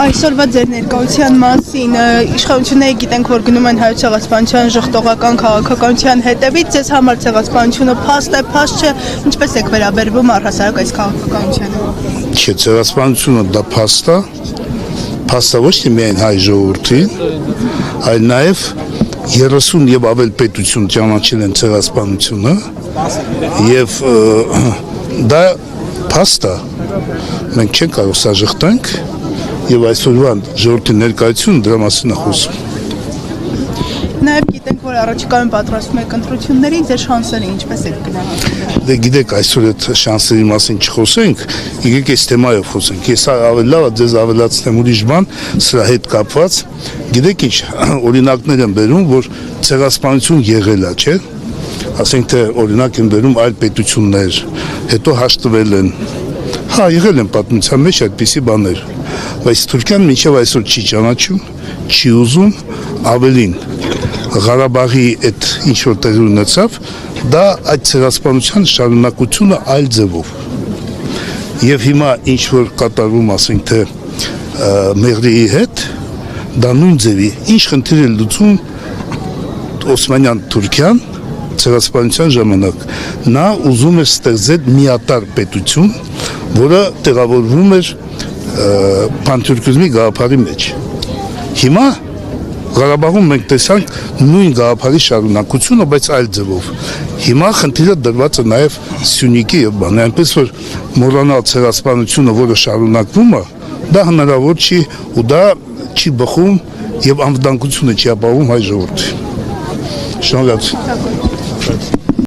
Այսօրվա ձեր ներկայության մասին իշխանությունները գիտենք, որ գնում են հայոց ցեղասպանության ժխտողական քաղաքականության հետևից, ձեզ համար ցեղասպանությունը փաստ է, փաստ չէ, ինչպես եք վերաբերվում առհասարակ այս քաղաքականությանը։ Չէ, ցեղասպանությունը դա փաստ է, փաստը ոչ թե միայն հայ ժողովրդին, այլ նաև 30 եւ ավել պետություն ճանաչել են ցեղասպանությունը եւ դա փաստ է, մենք չենք կարող սա ժխտենք եւ այսօրվա ժողովրդի ներկայությունը դրա մասին է խոսում։ Նաև գիտենք, որ առաջիկայում պատրաստում եք ընտրությունների, ձեր շանսերը ինչպես եք գնահատում։ Դե գիտեք, այսօր այդ շանսերի մասին չխոսենք, եկեք այս թեմայով խոսենք։ Ես ավելի լավ է ձեզ ավելացնեմ ուրիշ բան, սրա հետ կապված։ Գիտեք ինչ, օրինակներ են բերում, որ ցեղասպանություն եղել է, չէ՞։ Ասենք թե օրինակ են բերում այլ պետություններ, հետո հաշտվել են։ Հա, եղել են պատմության մեջ այդպիսի բաներ, բայց Թուրքիան մինչև այսօր չի ճանաչում, չի ուզում, ավելին Ղարաբաղի այդ ինչ որ տեղի ունեցավ, դա այդ ցեղասպանության շարունակությունը այլ ձևով։ Եվ հիմա ինչ որ կատարվում, ասենք թե Մեղրիի հետ, դա նույն ձևի, ինչ խնդիր է լուծում Օսմանյան Թուրքիան ցեղասպանության ժամանակ, նա ուզում էր ստեղծել միատար պետություն, որը տեղավորվում էր պանթուրքիզմի գաղափարի մեջ։ Հիմա Ղարաբաղում մենք տեսանք նույն գաղափարի շարունակությունը, բայց այլ ձևով։ Հիմա խնդիրը դրված է նաև Սյունիքի եւ բանը, այնպես որ մոռանալ ցեղասպանությունը, որը շարունակվում է, դա հնարավոր չի ու դա չի բխում եւ անվտանգությունը չի ապահովում հայ ժողովրդի։ Շնորհակալ։